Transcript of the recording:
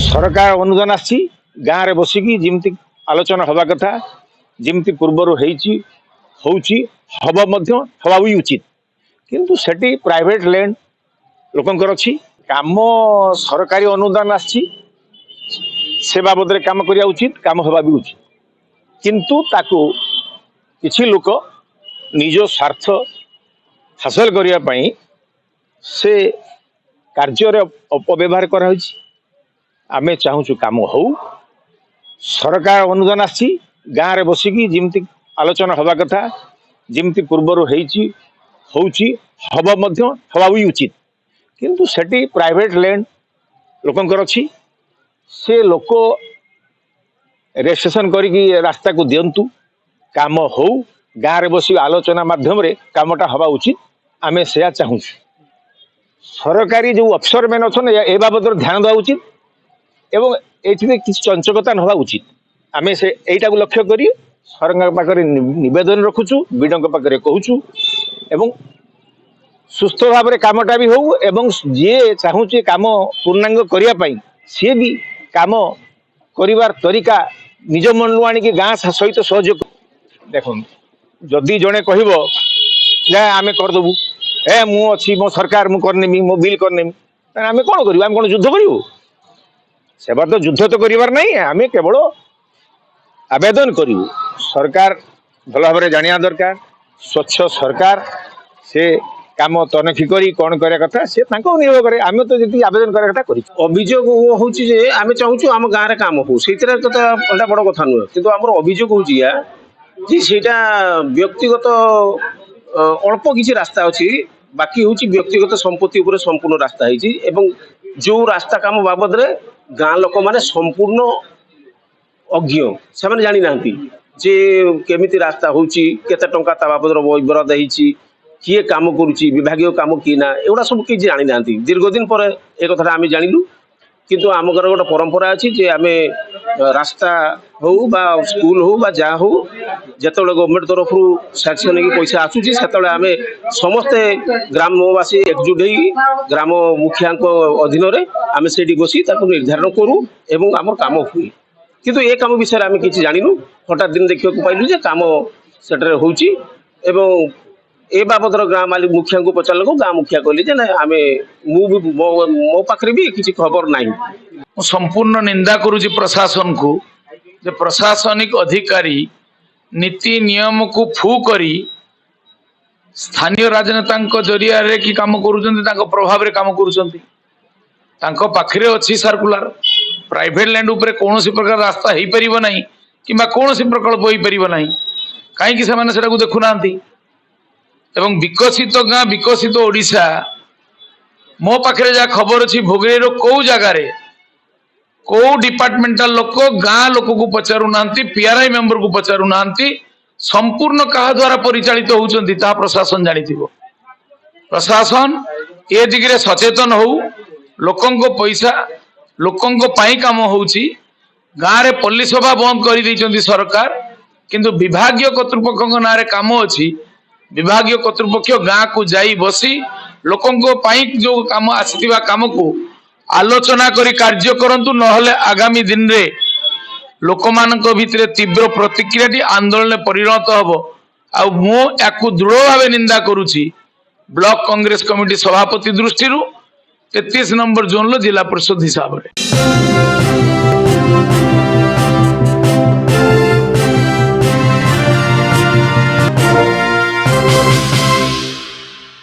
सरकार अनुदान आसी गाँव में बसिकी जमी आलोचना हवा कथा जमी पूर्वर हवा भी उचित किंतु सेठी प्राइवेट लैंड लोकंकर अच्छी काम सरकारी अनुदान आसी से बाबद में काम करिया उचित काम हवा भी उचित किंतु ताकू किछि लोक निज स्वार्थ हासिल करिया पई से कार्य अपव्यवहार करा आमे चाहूँ काम हो सरकार अनुदान आसी गाँव में बसिकी जमी आलोचना हवा कथा जमी पूर्वर हवा भी उचित किंतु सेठी प्राइवेट लैंड लोकंकर अच्छी से लोक रेजिस्ट्रेशन करिकी रास्ता को दिंतु काम हो गाँव में बस आलोचना माध्यम रे कामटा हवा उचित आमे से चाहूँ सरकारी जो अफसर मैंने अच्छा ए बाबद ध्यान देवा उचित एवं ये किसी चंचकता नवा उचित आमे से एटा को लक्ष्य करी सरकार पाखे निवेदन रखुचु बीडों पाखे कहूचु एवं सुस्थ भाव में कामटा भी हो एवं जी चाहूँ काम पूर्णांग करने सी भी काम करिवार तरीका निज मन आनिक गाँ सहित सहयोग देख जदि जड़े कह आम करदेबू ए मु अच्छी मो सरकार मु करनेमी मो बिल करनेमी आम कौन करूँ आम कौन युद्ध करूँ से बात तो युद्ध तो करिवार नहीं आम केवल आवेदन करूँ सरकार भल भाव में जाना दरकार स्वच्छ सरकार से काम तनखी करी कौन करिया कथा से निर्भर करे आम तो जी आवेदन करिया कथा करी अभियोग होची जे आमे चाहूछु आम गाँव रे काम हो सेतिर तो एटा बड़ कथा नुह किंतु हमर अभियोग होची या जे सेटा व्यक्तिगत अल्प किसी रास्ता अछि बाकी होची व्यक्तिगत संपत्ति ऊपर संपूर्ण रास्ता हिची एवं जो रास्ता काम बाबद रे गाँ लोक माने संपूर्ण अज्ञ से माने जानि नांती जे केमिति रास्ता होची केते टंका ता बाबद रो विवरण देहिची किए काम करुच्ची विभाग काम किए ना एगुड़ा सब किसी जानी ना दीर्घ दिन पर एक कथा आम जानलु किंतु आम घर गोटे परंपरा अच्छी जे आम रास्ता हो बा स्कूल हो बा जहाँ हो जिते गवर्नमेंट तरफ सैक्शन की पैसा आसूसी से आम समस्ते ग्रामवासी एकजुट हो ग्राम मुखिया अधीन आम से बसी निर्धारण करूँ एवं आम काम हुए किंतु ए काम विषय आम किसी जानू हठात दिन देखा पाइलु जे काम सेठे होची एवं ए बाबद गाँ मालिक मुखिया को पचार गाँ मुखिया कहली ना आम मो पाखे भी किसी खबर ना संपूर्ण निंदा करुच्ची प्रशासन को जे प्रशासनिक अधिकारी नीति नियम को फू करी स्थानीय राजनेता जरिया रे कि काम करुँच प्रभाव रे काम करुँच पाखे अच्छी सर्कुलर प्राइवेट लैंड उपरे कौन प्रकार रास्ता हो पार ना कि कौन प्रकल्प हो पार ना कहीं देखुना एवं विकसित गाँ विकसित ओडिशा मो पाखे जहाँ खबर अच्छी भोगरी कौ जगार कौ डिपार्टमेंटाल लोक गाँ लोक को पचारू ना पीआरआई मेंबर को पचारू ना संपूर्ण क्या द्वारा परिचालित होती प्रशासन जानी प्रशासन ए दिगरे सचेतन हो लोकों पैसा लोकों काम होची गाँव रे पल्ली सभा बंद कर दी सरकार किंतु विभागीय कर्तृपक्ष ना काम अच्छी विभागीय कर्तृपक्ष गाँ को जाई बसी लोकों जो काम आसीथिबा काम को आलोचना करी कार्य करंतु नहले आगामी दिन रे लोकमानक भितरे तीव्र प्रतिक्रियाटी आंदोलन परिणत हबो आ मु याकु दृढ़ भाव निंदा करुछि ब्लॉक कांग्रेस कमिटी सभापति दृष्टि 33 नंबर जोन लो जिला परिषद हिसाब रे।